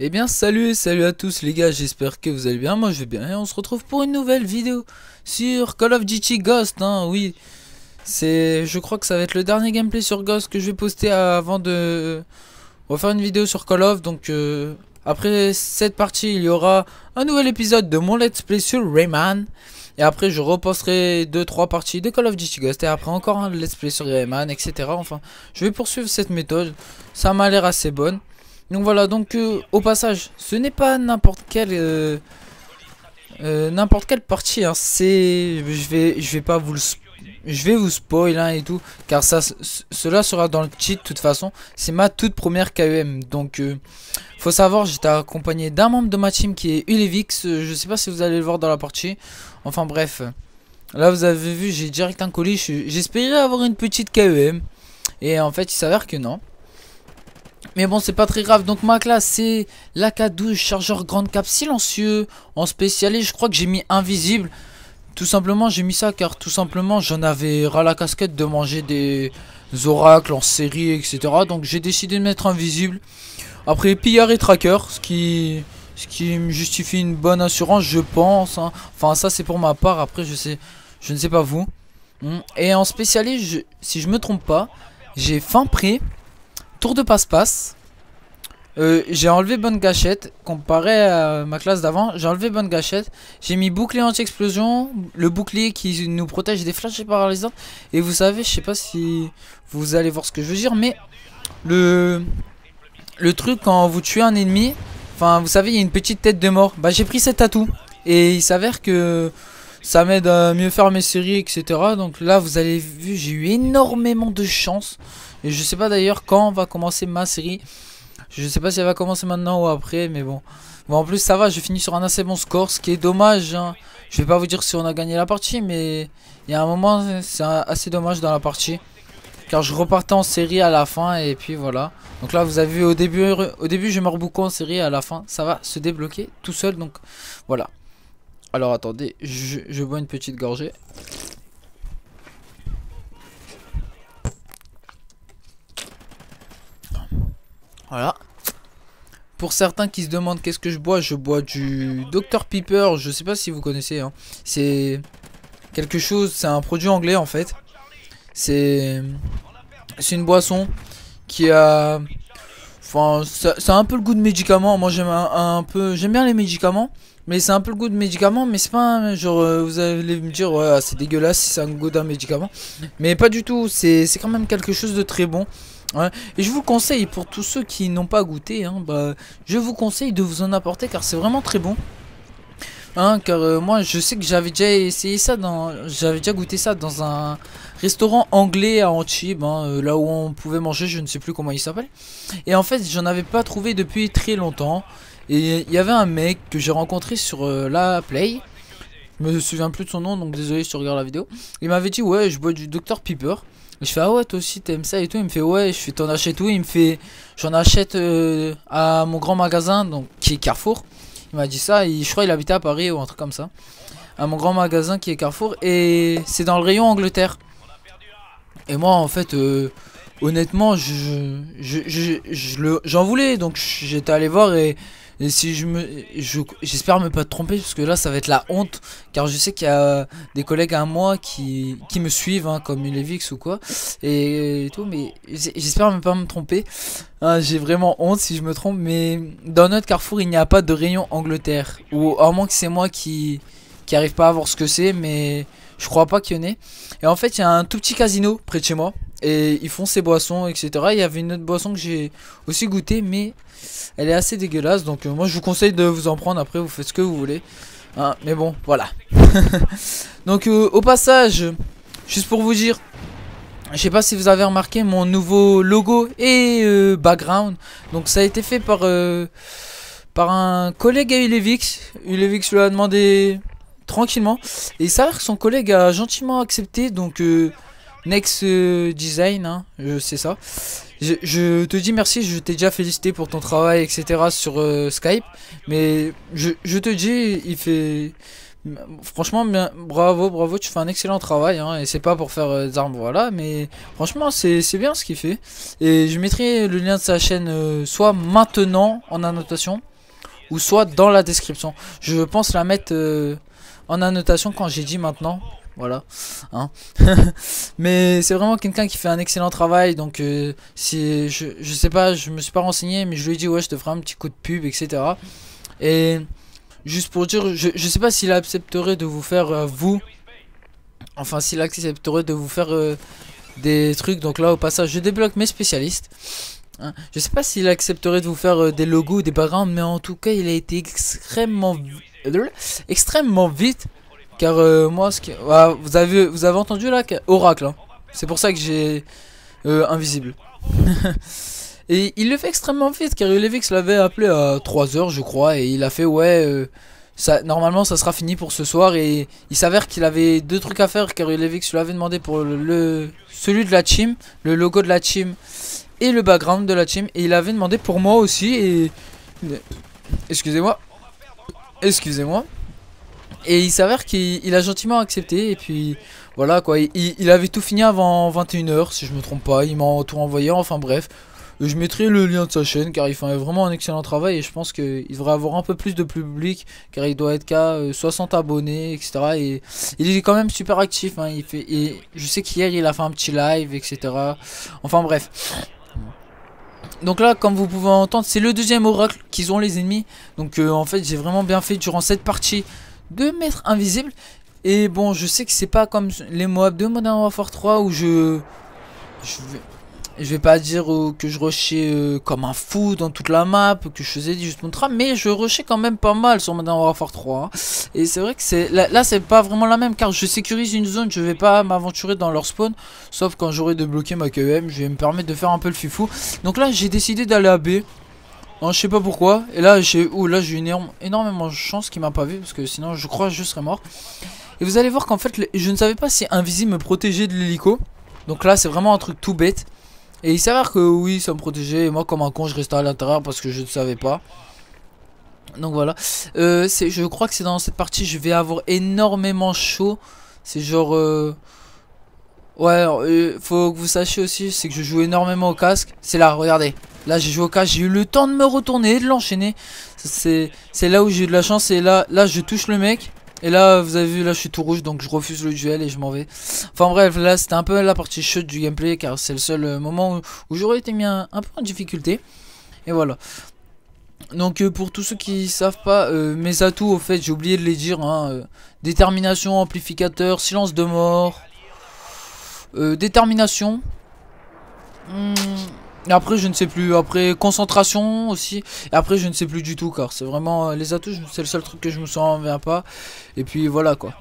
Eh bien salut à tous les gars, j'espère que vous allez bien, moi je vais bien et on se retrouve pour une nouvelle vidéo sur Call of Duty Ghost, hein, oui. Je crois que ça va être le dernier gameplay sur Ghost que je vais poster avant de refaire une vidéo sur Call of, donc après cette partie il y aura un nouvel épisode de mon let's play sur Rayman. Et après je reposterai 2-3 parties de Call of Duty Ghost et après encore un let's play sur Rayman, etc. Enfin, je vais poursuivre cette méthode, ça m'a l'air assez bonne. Donc voilà, donc au passage, ce n'est pas n'importe quelle partie, hein. Je vais pas vous je vais vous spoil, hein, et tout, car cela sera dans le cheat de toute façon. C'est ma toute première KEM, donc faut savoir, j'étais accompagné d'un membre de ma team qui est Ulevix. Je sais pas si vous allez le voir dans la partie. Enfin bref, là vous avez vu, j'ai direct un colis. J'espérais avoir une petite KEM et en fait il s'avère que non. Mais bon, c'est pas très grave. Donc ma classe c'est l'AK12 chargeur grande cap silencieux. En spécialiste je crois que j'ai mis invisible. Tout simplement j'ai mis ça car tout simplement j'en avais ras la casquette de manger des oracles en série, etc. Donc j'ai décidé de mettre invisible. Après pillard et tracker, ce qui me justifie une bonne assurance, je pense, hein. Enfin ça c'est pour ma part, après je ne sais pas vous. Et en spécialiste, si je me trompe pas, j'ai fin prêt. Tour de passe-passe. J'ai enlevé bonne gâchette. Comparé à ma classe d'avant, j'ai enlevé bonne gâchette. J'ai mis bouclier anti-explosion. Le bouclier qui nous protège des flashs paralysants. Et vous savez, je sais pas si vous allez voir ce que je veux dire, mais le truc quand vous tuez un ennemi, enfin vous savez, il y a une petite tête de mort. Bah j'ai pris cet atout. Et il s'avère que ça m'aide à mieux faire mes séries, etc. Donc là vous avez vu, j'ai eu énormément de chance. Et je sais pas d'ailleurs quand va commencer ma série. Je sais pas si elle va commencer maintenant ou après, mais bon. Bon, en plus ça va, je finis sur un assez bon score, ce qui est dommage, hein. Je vais pas vous dire si on a gagné la partie, mais il y a un moment c'est assez dommage dans la partie, car je repartais en série à la fin et puis voilà. Donc là vous avez vu au début je meurs beaucoup en série, à la fin ça va se débloquer tout seul, donc voilà. Alors attendez, je bois une petite gorgée. Voilà. Pour certains qui se demandent qu'est-ce que je bois du Dr Pepper. Je sais pas si vous connaissez, hein. C'est quelque chose, c'est un produit anglais en fait. C'est une boisson qui a, enfin ça a un peu le goût de médicament. Moi j'aime un peu, j'aime bien les médicaments, mais c'est un peu le goût de médicament. Mais c'est pas genre vous allez me dire ouais c'est dégueulasse si c'est un goût d'un médicament, mais pas du tout. C'est quand même quelque chose de très bon. Ouais. Et je vous conseille, pour tous ceux qui n'ont pas goûté, hein, bah, je vous conseille de vous en apporter car c'est vraiment très bon. Hein, car moi je sais que j'avais déjà essayé ça j'avais déjà goûté ça dans un restaurant anglais à Antibes, hein, là où on pouvait manger, je ne sais plus comment il s'appelle. Et en fait j'en avais pas trouvé depuis très longtemps. Et il y avait un mec que j'ai rencontré sur la Play. Je me souviens plus de son nom, donc désolé si tu regardes la vidéo. Il m'avait dit ouais je bois du Dr Pepper. Et je fais ah ouais toi aussi t'aimes ça et tout. Il me fait ouais, je fais t'en achètes où? Il me fait j'en achète à mon grand magasin, donc qui est Carrefour. Il m'a dit ça, je crois qu'il habitait à Paris ou un truc comme ça. À mon grand magasin qui est Carrefour, et c'est dans le rayon Angleterre. Et moi en fait honnêtement j'en voulais, donc j'étais allé voir. Et si j'espère me pas tromper, parce que là ça va être la honte, car je sais qu'il y a des collègues à moi qui me suivent, hein, comme Ulevix ou quoi et tout, mais j'espère ne pas me tromper, hein. J'ai vraiment honte si je me trompe, mais dans notre Carrefour il n'y a pas de rayon Angleterre, ou à moins que c'est moi qui arrive pas à voir ce que c'est, mais je crois pas qu'il y en ait. Et en fait il y a un tout petit casino près de chez moi et ils font ces boissons, etc. Il y avait une autre boisson que j'ai aussi goûté, mais elle est assez dégueulasse, donc moi je vous conseille de vous en prendre. Après vous faites ce que vous voulez, hein, mais bon voilà. Donc au passage, juste pour vous dire, je sais pas si vous avez remarqué mon nouveau logo et background. Donc ça a été fait par un collègue à Ulevix. Ulevix lui a demandé tranquillement, et il s'avère que son collègue a gentiment accepté. Donc Next Design, hein, c'est ça. Je te dis merci, je t'ai déjà félicité pour ton travail, etc. sur Skype. Mais je te dis, il fait... Franchement, bien, bravo, tu fais un excellent travail, hein, et c'est pas pour faire des armes, voilà. Mais franchement, c'est bien ce qu'il fait. Et je mettrai le lien de sa chaîne soit maintenant en annotation, ou soit dans la description. Je pense la mettre en annotation quand j'ai dit maintenant. Voilà, hein. Mais c'est vraiment quelqu'un qui fait un excellent travail. Donc si je sais pas, je me suis pas renseigné, mais je lui ai dit ouais, je te ferai un petit coup de pub, etc. Et juste pour dire, je sais pas s'il accepterait de vous faire enfin s'il accepterait de vous faire des trucs. Donc là au passage je débloque mes spécialistes, hein. Je sais pas s'il accepterait de vous faire des logos ou des backgrounds, mais en tout cas il a été extrêmement vite. Car moi, vous avez entendu là, Oracle, hein. C'est pour ça que j'ai invisible. Et il le fait extrêmement vite, car Ulevix l'avait appelé à 3 heures, je crois, et il a fait ouais, ça, normalement ça sera fini pour ce soir. Et il s'avère qu'il avait 2 trucs à faire, car Ulevix lui avait demandé pour celui de la team, le logo de la team et le background de la team, et il avait demandé pour moi aussi. Et excusez-moi. Et il s'avère qu'il a gentiment accepté. Et puis voilà quoi, il avait tout fini avant 21 heures si je me trompe pas. Il m'a tout envoyé, enfin bref. Je mettrai le lien de sa chaîne car il fait vraiment un excellent travail. Et je pense qu'il devrait avoir un peu plus de public, car il doit être qu'à 60 abonnés, etc. Et il est quand même super actif, hein. Je sais qu'hier il a fait un petit live, etc. Enfin bref. Donc là, comme vous pouvez entendre, c'est le deuxième oracle qu'ils ont les ennemis. Donc en fait j'ai vraiment bien fait durant cette partie de m'être invisible. Et bon, je sais que c'est pas comme les Moab de Modern Warfare 3 où je vais pas dire que je rushais comme un fou dans toute la map, que je faisais juste mon tram, mais je rushais quand même pas mal sur Modern Warfare 3, hein. Et c'est vrai que là c'est pas vraiment la même, car je sécurise une zone, je vais pas m'aventurer dans leur spawn, sauf quand j'aurai débloqué ma KEM, je vais me permettre de faire un peu le fifou. Donc là j'ai décidé d'aller à B. Non, je sais pas pourquoi. Et là j'ai eu énormément de chance qu'il m'a pas vu, parce que sinon je crois que je serais mort. Et vous allez voir qu'en fait je ne savais pas si Invisible me protégeait de l'hélico. Donc là c'est vraiment un truc tout bête. Et il s'avère que oui, ça me protégeait. Et moi comme un con je restais à l'intérieur parce que je ne savais pas. Donc voilà, je crois que c'est dans cette partie je vais avoir énormément chaud. C'est genre ouais, faut que vous sachiez aussi, c'est que je joue énormément au casque. C'est là, regardez. Là j'ai joué au casque, j'ai eu le temps de me retourner et de l'enchaîner. C'est là où j'ai eu de la chance. Et là je touche le mec. Et là vous avez vu, là je suis tout rouge, donc je refuse le duel et je m'en vais. Enfin bref, là c'était un peu la partie chaude du gameplay, car c'est le seul moment où j'aurais été mis un peu en difficulté. Et voilà. Donc pour tous ceux qui savent pas, mes atouts au fait j'ai oublié de les dire, hein, détermination, amplificateur, silence de mort, détermination. Et après je ne sais plus, après concentration aussi. Et après je ne sais plus du tout, car c'est vraiment les atouts, c'est le seul truc que je me souviens pas. Et puis voilà quoi.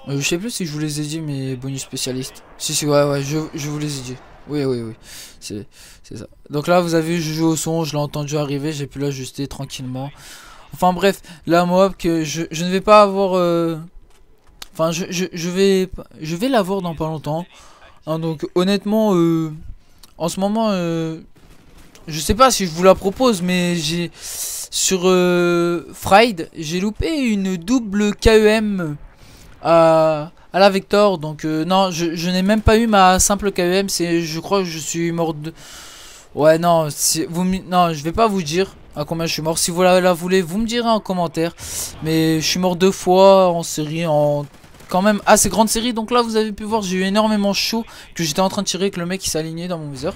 Je sais plus si je vous les ai dit mes bonus spécialistes. Si ouais je vous les ai dit. Oui c'est ça. Donc là vous avez vu, je joue au son, je l'ai entendu arriver, j'ai pu l'ajuster tranquillement. Enfin bref, la Moab que je ne vais pas avoir enfin je vais l'avoir dans pas longtemps, hein. Donc honnêtement en ce moment je sais pas si je vous la propose, mais j'ai sur Fried j'ai loupé une double KEM à la Vector. Donc non, je n'ai même pas eu ma simple KEM. Je crois que je suis mort de... Ouais non, non, je vais pas vous dire à combien je suis mort. Si vous la voulez, vous me direz en commentaire. Mais je suis mort 2 fois en série, en quand même assez grande série. Donc là vous avez pu voir, j'ai eu énormément chaud, que j'étais en train de tirer, que le mec il s'alignait dans mon viseur.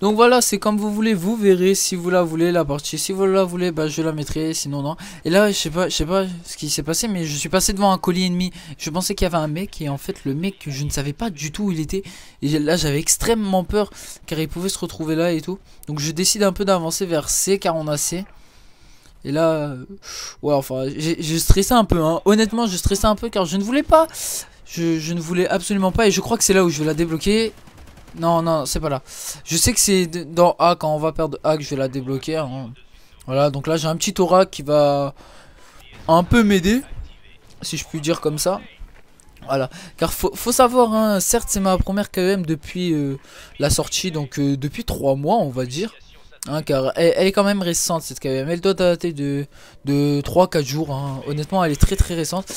Donc voilà, c'est comme vous voulez, vous verrez si vous la voulez la partie. Si vous la voulez, bah je la mettrai, sinon non. Et là, je sais pas ce qui s'est passé, mais je suis passé devant un colis ennemi. Je pensais qu'il y avait un mec, et en fait le mec, je ne savais pas du tout où il était. Et là j'avais extrêmement peur, car il pouvait se retrouver là et tout. Donc je décide un peu d'avancer vers C, car on a C. Et là, ouais enfin, j'ai stressé un peu, hein. Honnêtement je stressais un peu, car je ne voulais pas. Je ne voulais absolument pas, et je crois que c'est là où je vais la débloquer. Non, c'est pas là. Je sais que c'est dans A, quand on va perdre A, que je vais la débloquer, hein. Voilà, donc là j'ai un petit aura qui va un peu m'aider, si je puis dire comme ça. Voilà, car faut savoir, hein, certes c'est ma première KEM depuis la sortie, donc depuis 3 mois on va dire. Hein, car elle est quand même récente cette KEM, elle doit dater de 3-4 jours, hein. Honnêtement elle est très récente.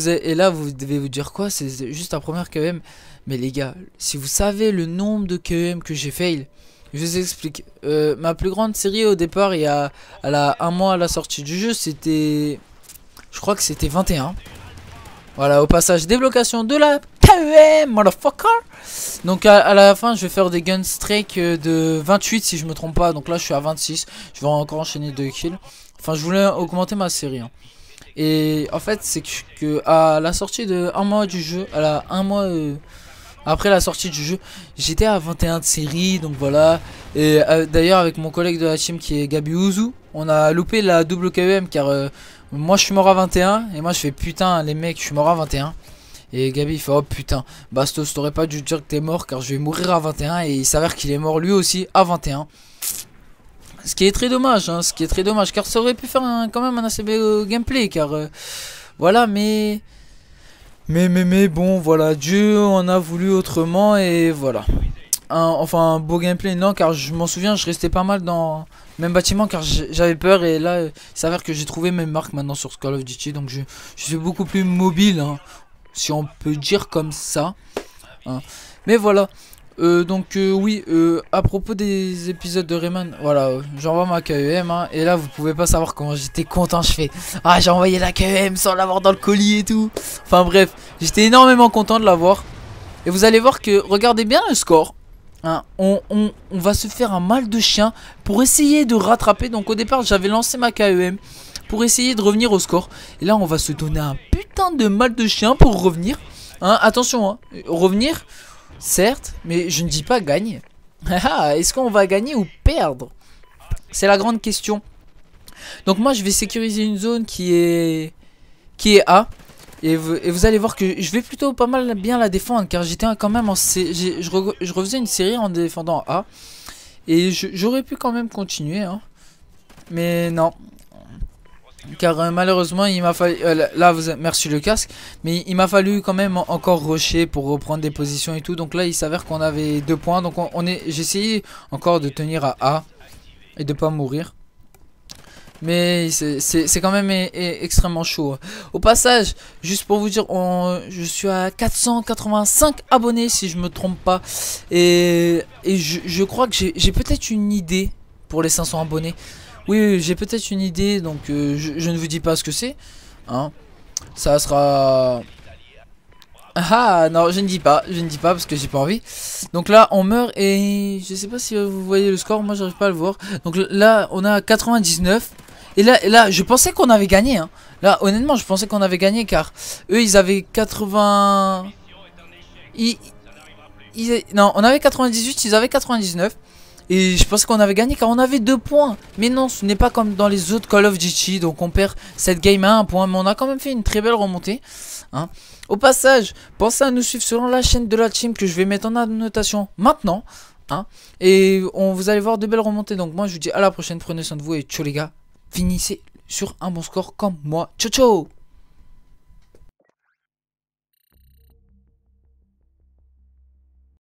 Et là vous devez vous dire quoi, c'est juste la première KEM. Mais les gars, si vous savez le nombre de KEM que j'ai fail, Je vous explique. Ma plus grande série au départ, elle a un mois à la sortie du jeu, c'était... Je crois que c'était 21. Voilà, au passage, déblocation de la KEM, motherfucker. Donc à la fin, je vais faire des gun strike de 28 si je me trompe pas. Donc là, je suis à 26. Je vais encore enchaîner 2 kills. Enfin, je voulais augmenter ma série. Hein. Et en fait, c'est que à la sortie de un mois du jeu, un mois après la sortie du jeu, j'étais à 21 de série. Donc voilà. Et d'ailleurs, avec mon collègue de la team qui est Gabi Ouzou, on a loupé la double KEM car moi je suis mort à 21. Et moi je fais putain, les mecs, je suis mort à 21. Et Gabi il fait oh putain, Bastos, t'aurais pas dû dire que t'es mort car je vais mourir à 21. Et il s'avère qu'il est mort lui aussi à 21. Ce qui est très dommage, hein, ce qui est très dommage, car ça aurait pu faire quand même un assez beau gameplay, car voilà, mais bon, voilà, Dieu en a voulu autrement, et voilà. Enfin, un beau gameplay, non, car je m'en souviens, je restais pas mal dans le même bâtiment, car j'avais peur, et là, il s'avère que j'ai trouvé mes marques maintenant sur Call of Duty, donc je suis beaucoup plus mobile, hein, si on peut dire comme ça. Hein. Mais voilà. Oui, à propos des épisodes de Rayman, voilà, j'envoie ma KEM, hein, et là vous pouvez pas savoir comment j'étais content, je fais, ah j'ai envoyé la KEM sans l'avoir dans le colis et tout, enfin bref, j'étais énormément content de l'avoir, et vous allez voir que, regardez bien le score, hein, on va se faire un mal de chien pour essayer de rattraper, donc au départ j'avais lancé ma KEM pour essayer de revenir au score, et là on va se donner un putain de mal de chien pour revenir, hein, attention, hein, revenir... Certes, mais je ne dis pas gagner. Est-ce qu'on va gagner ou perdre? C'est la grande question. Donc moi je vais sécuriser une zone qui est A. Et vous allez voir que je vais plutôt pas mal bien la défendre. Car j'étais quand même en je refaisais une série en défendant A. Et j'aurais pu quand même continuer. Hein. Mais non. Car malheureusement il m'a fallu là merci le casque, mais il m'a fallu quand même encore rusher pour reprendre des positions et tout. Donc là il s'avère qu'on avait 2 points, donc j'ai essayé encore de tenir à A et de pas mourir, mais c'est quand même extrêmement chaud. Au passage, juste pour vous dire, je suis à 485 abonnés si je me trompe pas, et je crois que j'ai peut-être une idée pour les 500 abonnés. Oui, j'ai peut-être une idée, donc je ne vous dis pas ce que c'est. Hein. Ça sera... Ah non, je ne dis pas parce que j'ai pas envie. Donc là, on meurt et je sais pas si vous voyez le score, moi j'arrive pas à le voir. Donc là, on a 99. Et là je pensais qu'on avait gagné. Hein. Là, honnêtement, je pensais qu'on avait gagné car eux, ils avaient 80... Non, on avait 98, ils avaient 99. Et je pensais qu'on avait gagné car on avait 2 points. Mais non, ce n'est pas comme dans les autres Call of Duty. Donc on perd cette game à 1 point. Mais on a quand même fait une très belle remontée. Hein. Au passage, pensez à nous suivre sur la chaîne de la team que je vais mettre en annotation maintenant. Hein. Et vous allez voir de belles remontées. Donc moi je vous dis à la prochaine. Prenez soin de vous et ciao les gars. Finissez sur un bon score comme moi. Ciao ciao.